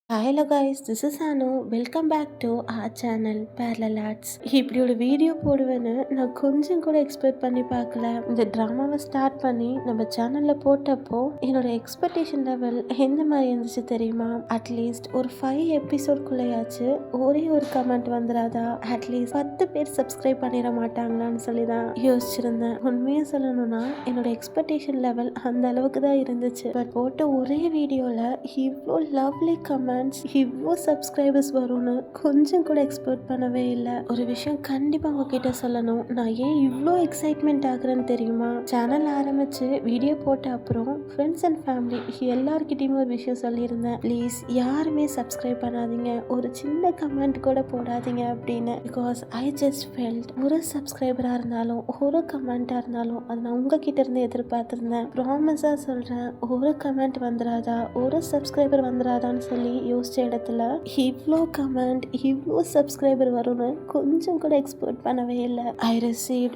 Hello guys, this is Anu. Welcome back to our channel Parallel Arts. இப்படி ஒரு video போடுவேன்னு நான் கொஞ்சம் கூட எக்ஸ்பெக்ட் பண்ணி பார்க்கல. இந்த ட்ராமாவை ஸ்டார்ட் பண்ணி நம்ம சேனலில் போட்டப்போ என்னோட எக்ஸ்பெக்டேஷன் லெவல் எந்த மாதிரி இருந்துச்சு தெரியுமா? அட்லீஸ்ட் ஒரு 5 எபிசோட்குள்ளேயாச்சு ஒரே ஒரு கமெண்ட் வந்துடாதா, அட்லீஸ்ட் 10 பேர் சப்ஸ்கிரைப் பண்ணிட மாட்டாங்களான்னு சொல்லி தான் யோசிச்சிருந்தேன். உண்மையாக சொல்லணும்னா என்னோட எக்ஸ்பெக்டேஷன் லெவல் அந்த அளவுக்கு தான் இருந்துச்சு. பட் போட்ட ஒரே வீடியோவில் இவ்வளோ லவ்லி கமெண்ட் இவ்வளோ சப்ஸ்கிரைபர்ஸ் வரும்னு கொஞ்சம் கூட எக்ஸ்பெக்ட் பண்ணவே இல்லை. ஒரு விஷயம் கண்டிப்பாக உங்ககிட்ட சொல்லணும். நான் ஏன் இவ்வளோ எக்ஸைட்மெண்ட் ஆகுறேன்னு தெரியுமா? சேனல் ஆரம்பிச்சு வீடியோ போட்ட அப்புறம் ஃப்ரெண்ட்ஸ் அண்ட் ஃபேமிலி எல்லார்கிட்டையுமே ஒரு விஷயம் சொல்லியிருந்தேன். ப்ளீஸ் யாருமே சப்ஸ்கிரைப் பண்ணாதீங்க, ஒரு சின்ன கமெண்ட் கூட போடாதீங்க அப்படின்னு. பிகாஸ் ஐ ஜஸ்ட் ஃபெல்ட் ஒரு சப்ஸ்கிரைபராக இருந்தாலும் ஒரு கமெண்ட்டாக இருந்தாலும் அது நான் உங்ககிட்ட இருந்து எதிர்பார்த்துருந்தேன். ப்ராமிஸாக சொல்கிறேன், ஒரு கமெண்ட் வந்துடாதா, ஒரு சப்ஸ்கிரைபர் வந்துடாதான்னு சொல்லி யோசிச்ச இடத்துல இவ்வளோ கமெண்ட் இவ்வளோ சப்ஸ்கிரைபர் வரும்னு கொஞ்சம் கூட எக்ஸ்பெக்ட் பண்ணவே இல்லை. I received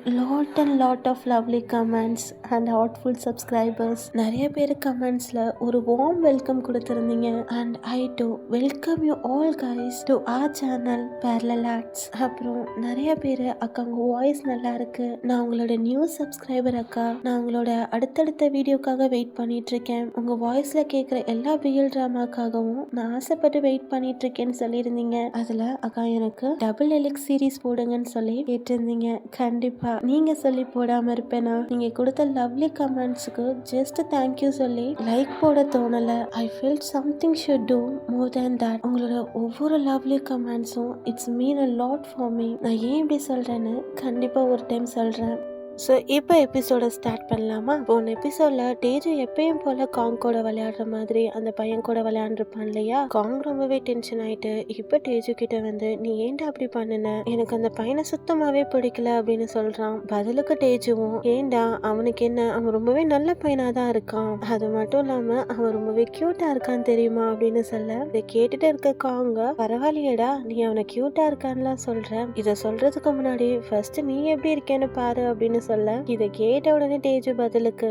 lot of lovely comments and heartful subscribers. நிறைய பேர் கமெண்ட்ஸில் ஒரு வார்ம் வெல்கம் கொடுத்துருந்தீங்க. And I do welcome you all guys to our channel Parallel Arts. அப்புறம் நிறைய பேர் அக்கா உங்கள் வாய்ஸ் நல்லா இருக்கு, நான் உங்களோட நியூ சப்ஸ்கிரைபர் அக்கா, நான் உங்களோட அடுத்தடுத்த வீடியோக்காக வெயிட் பண்ணிட்டு இருக்கேன், உங்கள் வாய்ஸில் கேட்குற எல்லா ரியல் ட்ராமாக்காகவும் நான் ஆசைப்பட்டு வெயிட் பண்ணிட்டு இருக்கேன்னு சொல்லியிருந்தீங்க. அதில் அக்கா எனக்கு டபுள் எலிக்ஸ் சீரீஸ் போடுங்கன்னு சொல்லி கேட்டிருந்தீங்க. கண்டிப்பா நீங்க சொல்லி போடாம இருப்பேனா? நீங்க கொடுத்த லவ்லி கமெண்ட்ஸுக்கு ஜஸ்ட் தேங்க்யூ சொல்லி லைக் போட தோணல. I feel something should do more than that. உங்களோட ஒவ்வொரு லவ்லி கமெண்ட்ஸும் it's mean a lot for me. நான் ஏன் இப்படி சொல்றேன்னு கண்டிப்பா ஒரு டைம் சொல்றேன். ஸோ இப்போ எபிசோட ஸ்டார்ட் பண்ணலாமா? போன எபிசோடில் டேஜு எப்பயும் போல காங் கூட விளையாடுற மாதிரி அந்த பையன் கூட விளையாண்டுருப்பான் இல்லையா? காங் ரொம்பவே டென்ஷன் ஆயிட்டு இப்போ டேஜு கிட்ட வந்து நீ ஏன்டா அப்படி பண்ணுன, எனக்கு அந்த பையனை சுத்தமாவே பிடிக்கல அப்படின்னு சொல்றான். பதிலுக்கு டேஜுவும் ஏன்டா அவனுக்கு என்ன, அவன் ரொம்பவே நல்ல பையனா தான் இருக்கான், அது மட்டும் இல்லாம அவன் ரொம்பவே கியூட்டா இருக்கான்னு தெரியுமா அப்படின்னு சொல்ல, இதை கேட்டுட்டு இருக்க காங்க பரவாயில்லையடா நீ அவனை கியூட்டா இருக்கான்லாம் சொல்ற, இதை சொல்றதுக்கு முன்னாடி ஃபர்ஸ்ட் நீ எப்படி இருக்கேன்னு பாரு அப்படின்னு சொல்ல, இதை கேட்ட உடனே டேஜு பதிலுக்கு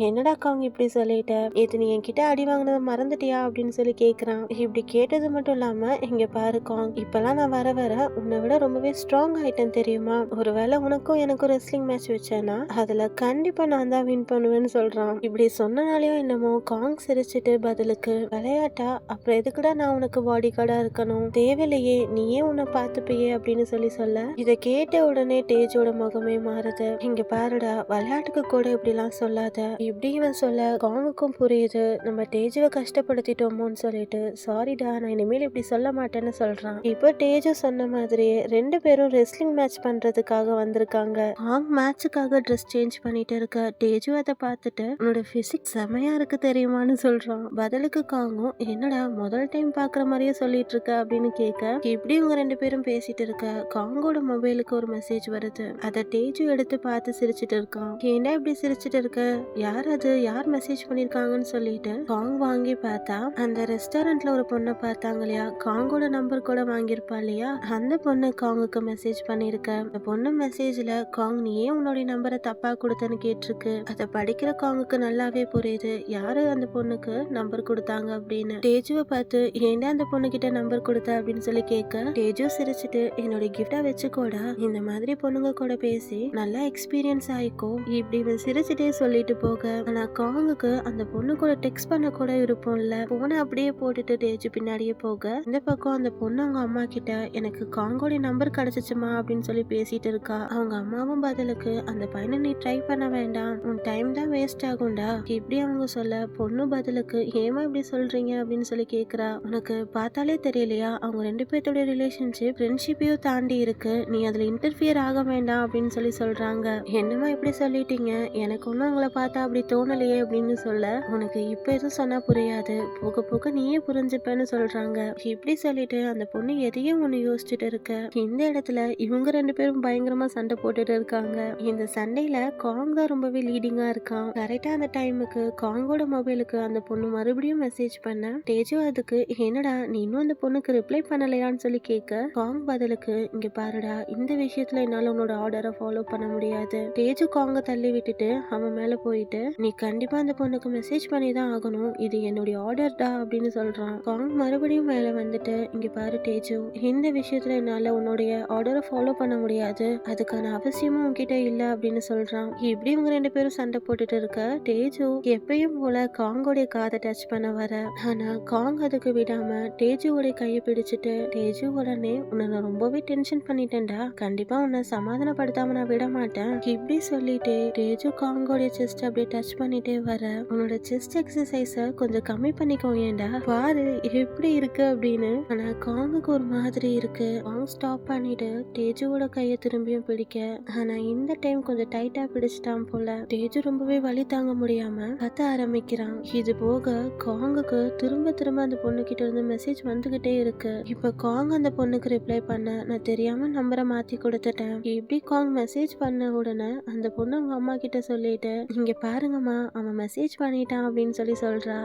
என்னடா காங் இப்படி சொல்லிட்ட, இது நீ என்கிட்ட அடி வாங்கினதை மறந்துட்டியா அப்படின்னு சொல்லி கேக்குறான். இப்படி கேட்டது மட்டும் இல்லாம இங்க பாரு காங், இப்பெல்லாம் நான் வர வர உன்னை விட ரொம்பவே ஸ்ட்ராங் ஆயிட்டேன் தெரியுமா, ஒருவேளை உனக்கும் எனக்கும் ரெஸ்லிங் மேட்ச் வச்சேன்னா அதுல கண்டிப்பா நான் தான் வின் பண்ணுவேன்னு சொல்றான். இப்படி சொன்னனாலேயோ என்னமோ காங் சிரிச்சிட்டு பதிலுக்கு விளையாட்டா, அப்புறம் எதுக்குடா நான் உனக்கு பாடி கார்டா இருக்கணும், தேவையில்லையே நீயே உன்னை பார்த்துப்பியே அப்படின்னு சொல்லி சொல்ல, இதை கேட்ட உடனே டேஜோட முகமே மாறுது. இங்க பாருடா, விளையாட்டுக்கு கூட இப்படிலாம் சொல்லாத, இப்படி இவன் சொல்ல காங்குக்கும் புரியுது நம்ம டேஜுவை கஷ்டப்படுத்திட்டோமோன்னு சொல்லிட்டு சாரிடா நான் இனிமேல் இப்படி சொல்ல மாட்டேன்னு சொல்றான். இப்போ டேஜு சொன்ன மாதிரியே 2 பேரும் ரெஸ்லிங் மேட்ச் பண்றதுக்காக வந்திருக்காங்க. காங் மேட்சுக்காக ட்ரெஸ் சேஞ்ச் பண்ணிட்டு இருக்க டேஜு அதை பார்த்துட்டு உன்னோட பிசிக்ஸ் செமையா இருக்கு தெரியுமான்னு சொல்றான். பதிலுக்கு காங்கும் என்னடா முதல் டைம் பாக்குற மாதிரியே சொல்லிட்டு இருக்க அப்படின்னு கேட்க, இப்படி இவங்க 2 பேரும் பேசிட்டு இருக்க காங்கோட மொபைலுக்கு ஒரு மெசேஜ் வருது. அதை டேஜு எடுத்து பார்த்து சிரிச்சிட்டு இருக்கான். ஏன்டா இப்படி சிரிச்சிட்டு இருக்க, யார் அது, யார் மெசேஜ் பண்ணிருக்காங்கன்னு சொல்லிட்டு காங் வாங்கி பார்த்தா அந்த ரெஸ்டாரண்ட்ல ஒரு பொண்ணை பார்த்தாங்க இல்லையா, காங்கோட நம்பர் கூட வாங்கியிருப்பா இல்லையா, அந்த பொண்ணு காங்குக்கு மெசேஜ் பண்ணிருக்க. அந்த பொண்ணு மெசேஜ்ல காங் நீ ஏன் உன்னோட நம்பரை தப்பா கொடுத்தன்னு கேட்டிருக்கு. அதை படிக்கிற காங்குக்கு நல்லாவே புரியுது யாரு அந்த பொண்ணுக்கு நம்பர் கொடுத்தாங்க அப்படின்னு. டேஜுவை பார்த்து ஏன்டா அந்த பொண்ணு கிட்ட நம்பர் கொடுத்த அப்படின்னு சொல்லி கேட்க, டேஜு சிரிச்சிட்டு என்னோட கிஃப்டா வச்சுக்கோடா, இந்த மாதிரி பொண்ணுங்க கூட பேசி நல்லா எக்ஸ்பீரியன்ஸ் ஆயிக்கோ இப்படி இவன் சிரிச்சிட்டே சொல்லிட்டு போக, ஆனா காங்குக்கு அந்த பொண்ணு கூட டெக்ஸ்ட் பண்ண கூட விருப்பம் இல்ல. போனை அப்படியே போட்டுட்டு டேஜு பின்னாடியே போக, இந்த பக்கம் அந்த பொண்ணு அவங்க அம்மா கிட்ட எனக்கு காங்கோட நம்பர் கிடைச்சிச்சுமா அப்படின்னு சொல்லி பேசிட்டு இருக்கா. அவங்க அம்மாவும் பதிலுக்கு அந்த பையனை நீ ட்ரை பண்ண வேண்டாம், உன் டைம் தான் வேஸ்ட் ஆகும்டா இப்படி அவங்க சொல்ல, பொண்ணு பதிலுக்கு ஏமா இப்படி சொல்றீங்க அப்படின்னு சொல்லி கேக்குறா. உனக்கு பார்த்தாலே தெரியலையா அவங்க 2 பேர்த்தோட ரிலேஷன்ஷிப் ஃப்ரெண்ட்ஷிப்பையும் தாண்டி இருக்கு, நீ அதுல இன்டர்ஃபியர் ஆக வேண்டாம் அப்படின்னு சொல்லி சொல்றாங்க. என்னமா இப்படி சொல்லிட்டீங்க, எனக்கு ஒன்றும் அவங்கள பார்த்தா அப்படி தோணலையே அப்படின்னு சொல்ல, உனக்கு இப்போ எதுவும் சொன்னா புரியாது, போக போக நீயே புரிஞ்சுப்பேன்னு சொல்றாங்க. இப்படி சொல்லிட்டு அந்த பொண்ணு எதையும் ஒன்று யோசிச்சுட்டு இருக்க. இந்த இடத்துல இவங்க 2 பேரும் பயங்கரமா சண்டை போட்டுட்டு இருக்காங்க. இந்த சண்டையில காங் தான் ரொம்பவே லீடிங்கா இருக்கான். கரெக்டா அந்த டைமுக்கு காங்கோட மொபைலுக்கு அந்த பொண்ணு மறுபடியும் மெசேஜ் பண்ண, டேஜு அதுக்கு என்னடா நீ இன்னும் அந்த பொண்ணுக்கு ரிப்ளை பண்ணலையான்னு சொல்லி கேட்க, காங் பதிலுக்கு இங்க பாருடா இந்த விஷயத்துல என்னால உன்னோட ஆர்டரை ஃபாலோ பண்ண முடியாது, முடியாது. தேஜு காங்க தள்ளி விட்டுட்டு அவன் மேல போயிட்டு, நீ கண்டிப்பா அந்த பொண்ணுக்கு மெசேஜ் பண்ணி தான் ஆகணும், இது என்னுடைய ஆர்டர்டா அப்படின்னு சொல்றான். காங் மறுபடியும் மேல வந்துட்டு, இங்க பாரு தேஜு, இந்த விஷயத்துல என்னால உன்னுடைய ஆர்டரை ஃபாலோ பண்ண முடியாது, அதுக்கான அவசியமும் உன்கிட்ட இல்ல அப்படின்னு சொல்றான். இப்படி இவங்க 2 பேரும் சண்டை போட்டுட்டு இருக்க தேஜு எப்பயும் போல காங்கோடைய காதை டச் பண்ண வர, ஆனா காங் அதுக்கு விடாம தேஜுவோடைய கையை பிடிச்சிட்டு, தேஜு உடனே உன்னை நான் ரொம்பவே டென்ஷன் பண்ணிட்டேன்டா, கண்டிப்பா உன்னை சமாதானப்படுத்தாம நான் விட மாட்டேன் இப்படி சொல்லிட்டு தேஜு காங்கோடைய செஸ்ட் அப்படியே டச் பண்ணிட்டே வர, உன்னோட செஸ்ட் எக்ஸசைஸ கொஞ்சம் கம்மி பண்ணிக்கோ ஏண்டா, பாரு எப்படி இருக்கு அப்படின்னு. ஆனா காங்குக்கு ஒரு மாதிரி இருக்கு. காங் ஸ்டாப் பண்ணிட்டு தேஜுவோட கையை திரும்பியும் பிடிக்க, ஆனா இந்த டைம் கொஞ்சம் டைட்டா பிடிச்சிட்டான் போல. தேஜு ரொம்பவே வலி தாங்க முடியாம கத்த ஆரம்பிக்கிறான். இது போக காங்குக்கு திரும்ப திரும்ப அந்த பொண்ணு கிட்ட இருந்து மெசேஜ் வந்துகிட்டே இருக்கு. இப்ப காங் அந்த பொண்ணுக்கு ரிப்ளை பண்ண, நான் தெரியாம நம்பரை மாத்தி கொடுத்துட்டேன். இப்படி காங் மெசேஜ் பண்ண உடனே அந்த பொண்ணு அவங்க அம்மா கிட்ட சொல்லிட்டு, இங்க பாருங்கம்மா அவன் மெசேஜ் பண்ணிட்டான் அப்படின்னு சொல்றா.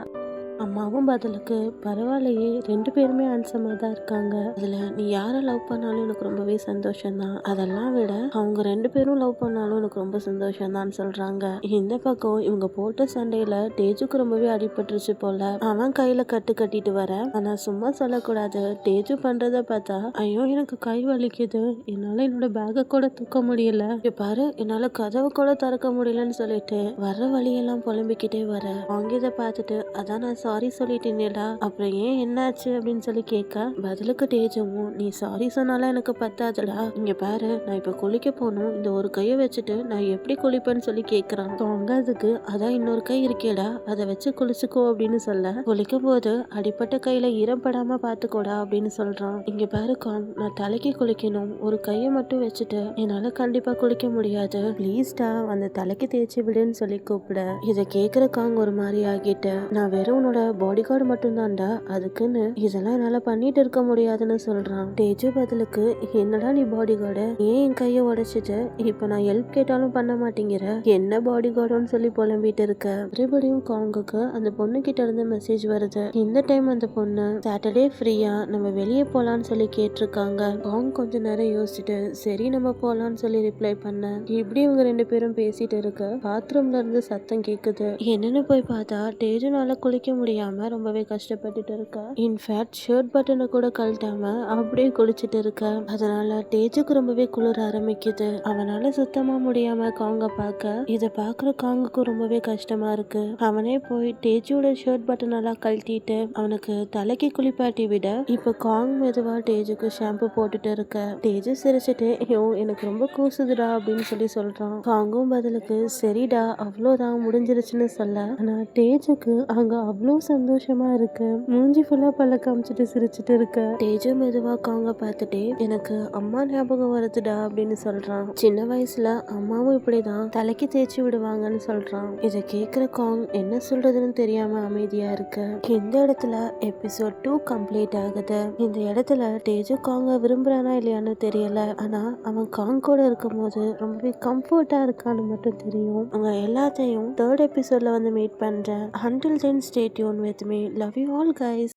அம்மாவும் பதிலுக்கு, பரவாயில்லையே 2 பேருமே ஹேண்ட்ஸமா தான் இருக்காங்க, அதுல நீ யாரை லவ் பண்ணாலும் எனக்கு ரொம்பவே சந்தோஷம் தான், அதெல்லாம் விட அவங்க 2 பேரும் லவ் பண்ணாலும் எனக்கு ரொம்ப சந்தோஷம் தான் சொல்றாங்க. இந்த பக்கம் இவங்க போட்ட சண்டையில தேஜுக்கு ரொம்பவே அடிபட்டுருச்சு போல. அவன் கையில கட்டு கட்டிட்டு வர, ஆனா சும்மா சொல்லக்கூடாது, தேஜு பண்றத பார்த்தா ஐயோ எனக்கு கை வலிக்குது, என்னால என்னோட பேக்கை கூட தூக்க முடியல, பாரு என்னால கதவு கூட திறக்க முடியலன்னு சொல்லிட்டு வர்ற வழியெல்லாம் புலம்பிக்கிட்டே வர, அவங்க இதை பார்த்துட்டு, அதான் நான் சாரி சொல்லிட்டேனேடா, அப்புறம் ஏன் என்னாச்சு அப்படின்னு சொல்லி கேட்க, பதிலுக்கு தேஜவும், நீ சாரி சொன்னாலும் எனக்கு பத்தாதுடா, இங்க பாரு நான் இப்ப குளிக்க போகணும், இந்த ஒரு கையை வச்சுட்டு நான் எப்படி குளிப்பேன்னு சொல்லி கேட்கறான். அவங்க அதுக்கு, அதான் இன்னொரு கை இருக்கேடா, அதை வச்சு குளிச்சுக்கோ அப்படின்னு சொல்ல, குளிக்கும் போது அடிப்பட்ட கையில ஈரம் படாம பாத்துக்கோடா அப்படின்னு சொல்றான். இங்க பாரு காங், நான் தலைக்கு குளிக்கணும், ஒரு கையை மட்டும் வச்சுட்டு என்னால கண்டிப்பா குளிக்க முடியாது, ப்ளீஸ்டா அந்த தலைக்கு தேய்ச்சி விடுன்னு சொல்லி கூப்பிட, இதை கேட்கிற காங் ஒரு மாதிரி ஆகிட்டு, நான் வெறும் உன்னோட பாடி கார்டு மட்டும் தான்டா, அதுக்குன்னு இதெல்லாம் என்னால பண்ணிட்டு இருக்க முடியாதுன்னு சொல்றான். தேஜு பதிலுக்கு, என்னடா நீ பாடி கார்டு, ஏன் என் கைய உடைச்சிட்டு இப்ப நான் ஹெல்ப் கேட்டாலும் பண்ண மாட்டேங்கிற, என்ன பாடி கார்டுன்னு சொல்லி புலம்பிட்டு இருக்க. மறுபடியும் காங்குக்கு அந்த பொண்ணு கிட்ட இருந்து மெசேஜ் வருது. இந்த டைம் அந்த பொண்ணு சாட்டர்டே ஃப்ரீயா நம்ம வெளியே போலான்னு சொல்லி கேட்டிருக்காங்க. காங் கொஞ்ச நேரம் யோசிச்சுட்டு சரி நம்ம போலான்னு சொல்லி ரிப்ளை பண்ண, இப்படி இவங்க 2 பேரும் பேசிட்டு இருக்க பாத்ரூம்ல இருந்து சத்தம் கேக்குது. என்னன்னு போய் பார்த்தா தேஜுனால குளிக்க முடியாம ரொம்பவே கஷ்டப்பட்டுட்டு இருக்க. இன்ஃபேக்ட் ஷர்ட் பட்டனை கூட கழட்டாம அப்படியே குளிச்சுட்டு இருக்க. அதனால தேஜுக்கு ரொம்பவே குளிர ஆரம்பிக்குது. அவனால சுத்தமா முடியாம காங்க பார்க்க, இத பாக்குற காங்குக்கு ரொம்பவே கஷ்டமா இருக்கு. அவனே போய் தேஜுவோட ஷர்ட் பட்டன் எல்லாம் கழட்டிட்டு அவனுக்கு தலைக்கு குளிப்பாட்டி விட, இப்ப காங் மெதுவா தேஜுக்கு ஷாம்பு போட்டுட்டு இருக்க. தேஜு சிரிச்சுட்டு, ஐயோ எனக்கு ரொம்ப கூசுதுடா அப்படின்னு சொல்லி சொல்றான். காங்கும் பதிலுக்கு, சரிடா அவ்வளோதான் முடிஞ்சிருச்சுன்னு சொல்ல, ஆனா தேஜுக்கு அங்க அவ்வளோ சந்தோஷமா இருக்கு. மூஞ்சி ஃபுல்லா பல்ல காமிச்சிட்டு சிரிச்சிட்டு இருக்க. தேஜு மெதுவா காங்க பார்த்துட்டே, எனக்கு அம்மா ஞாபகம் வருதுடா அப்படின்னு சொல்றான். சின்ன வயசுல அம்மாவும் இப்படிதான் தலைக்கு தேய்ச்சி விடுவாங்கன்னு சொல்றான். இதை கேட்கிற காங் என்ன சொல்றதுன்னு தெரியாம அமைதியா இருக்கு. இந்த இடத்துல எபிசோட் 2 கம்ப்ளீட் ஆகுது. இந்த இடத்துல தேஜு காங்க விரும்புறானா இல்லையான்னு தெரியல, ஆனா அவன் காங் கூட இருக்கும் போது ரொம்பவே கம்ஃபர்ட்டா இருக்கான்னு மட்டும் தெரியும். அவங்க எல்லாத்தையும் 3rd எபிசோட்ல வந்து மீட் பண்றேன். Until then, stay tuned with me. Love you all, guys.